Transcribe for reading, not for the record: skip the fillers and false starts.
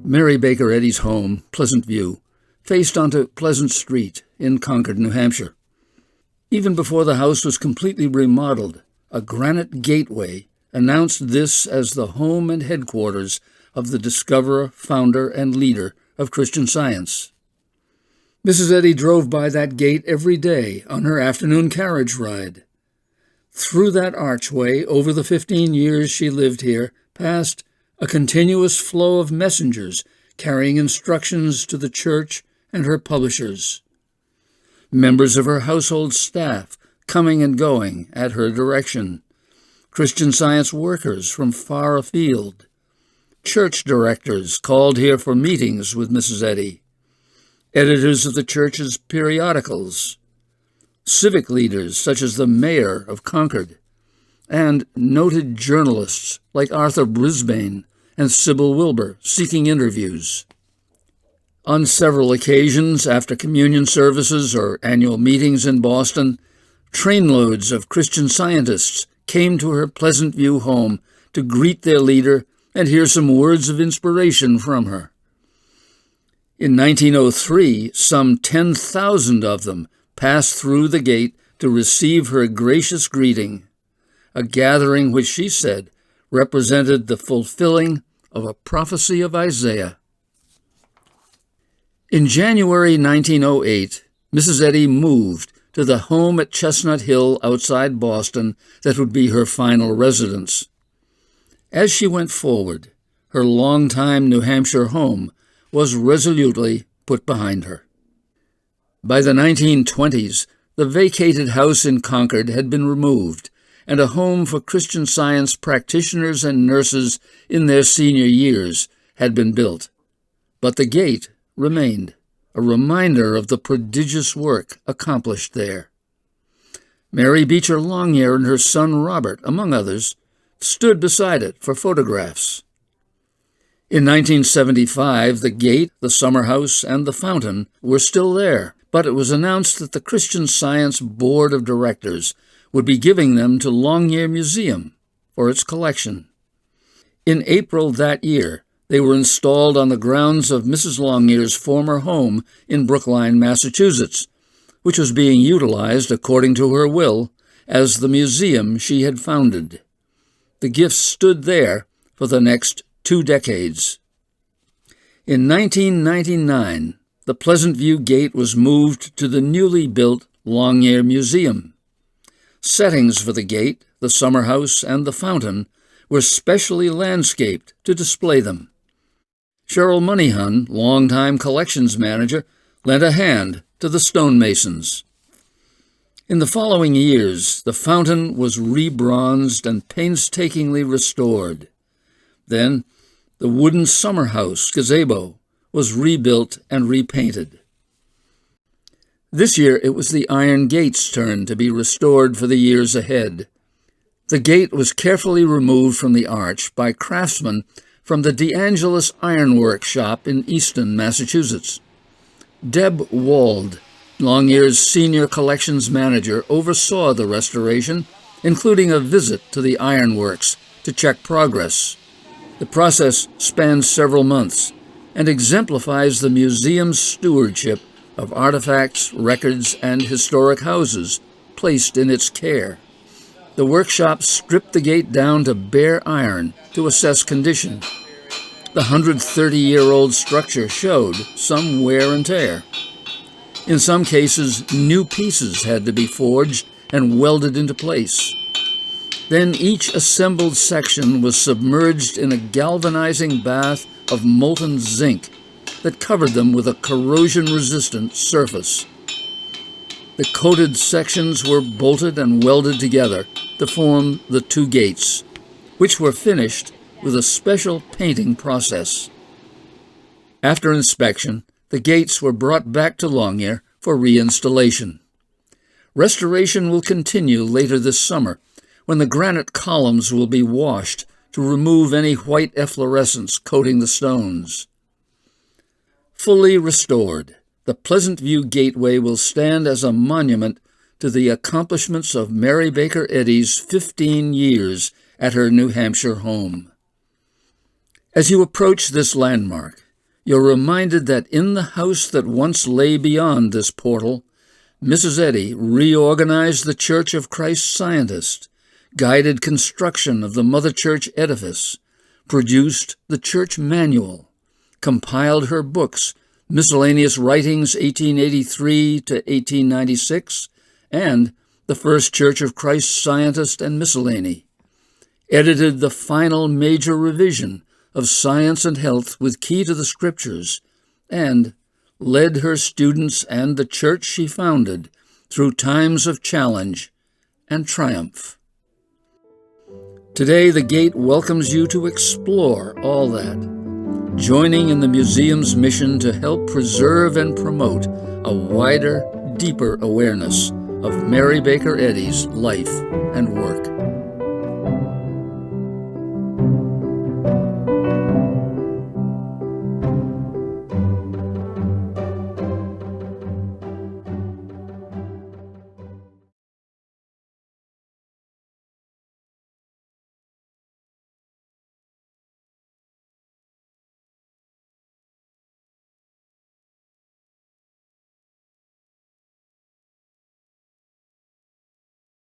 Mary Baker Eddy's home, Pleasant View, faced onto Pleasant Street in Concord, New Hampshire. Even before the house was completely remodeled, a granite gateway announced this as the home and headquarters of the discoverer, founder, and leader of Christian Science. Mrs. Eddy drove by that gate every day on her afternoon carriage ride. Through that archway, over the 15 years she lived here, passed a continuous flow of messengers carrying instructions to the church and her publishers. Members of her household staff coming and going at her direction. Christian Science workers from far afield. Church directors called here for meetings with Mrs. Eddy. Editors of the church's periodicals. Civic leaders such as the mayor of Concord, and noted journalists like Arthur Brisbane and Sybil Wilbur seeking interviews. On several occasions, after communion services or annual meetings in Boston, trainloads of Christian Scientists came to her Pleasant View home to greet their leader and hear some words of inspiration from her. In 1903, some 10,000 of them passed through the gate to receive her gracious greeting, a gathering which she said represented the fulfilling of a prophecy of Isaiah. In January 1908, Mrs. Eddy moved to the home at Chestnut Hill outside Boston that would be her final residence. As she went forward, her longtime New Hampshire home was resolutely put behind her. By the 1920s, the vacated house in Concord had been removed, and a home for Christian Science practitioners and nurses in their senior years had been built. But the gate remained, a reminder of the prodigious work accomplished there. Mary Beecher Longyear and her son Robert, among others, stood beside it for photographs. In 1975, the gate, the summer house, and the fountain were still there, but it was announced that the Christian Science Board of Directors would be giving them to Longyear Museum for its collection. In April that year, they were installed on the grounds of Mrs. Longyear's former home in Brookline, Massachusetts, which was being utilized, according to her will, as the museum she had founded. The gifts stood there for the next 2 decades. In 1999, the Pleasant View Gate was moved to the newly built Longyear Museum. Settings for the gate, the summer house, and the fountain were specially landscaped to display them. Cheryl Moneyhun, longtime collections manager, lent a hand to the stonemasons. In the following years, the fountain was rebronzed and painstakingly restored. Then, the wooden summer house, gazebo, was rebuilt and repainted. This year it was the iron gate's turn to be restored for the years ahead. The gate was carefully removed from the arch by craftsmen from the DeAngelis Ironwork Shop in Easton, Massachusetts. Deb Wald, Longyear's senior collections manager, oversaw the restoration, including a visit to the ironworks to check progress. The process spans several months and exemplifies the museum's stewardship of artifacts, records, and historic houses placed in its care. The workshop stripped the gate down to bare iron to assess condition. The 130-year-old structure showed some wear and tear. In some cases, new pieces had to be forged and welded into place. Then each assembled section was submerged in a galvanizing bath of molten zinc that covered them with a corrosion-resistant surface. The coated sections were bolted and welded together to form the 2 gates, which were finished with a special painting process. After inspection, the gates were brought back to Longyear for reinstallation. Restoration will continue later this summer, when the granite columns will be washed to remove any white efflorescence coating the stones. Fully restored, the Pleasant View Gateway will stand as a monument to the accomplishments of Mary Baker Eddy's 15 years at her New Hampshire home. As you approach this landmark, you're reminded that in the house that once lay beyond this portal, Mrs. Eddy reorganized the Church of Christ Scientist, guided construction of the Mother Church edifice, produced the church manual, compiled her books, Miscellaneous Writings 1883 to 1896, and the First Church of Christ Scientist and Miscellany, edited the final major revision of Science and Health with Key to the Scriptures, and led her students and the church she founded through times of challenge and triumph. Today, the Gate welcomes you to explore all that, joining in the museum's mission to help preserve and promote a wider, deeper awareness of Mary Baker Eddy's life and work.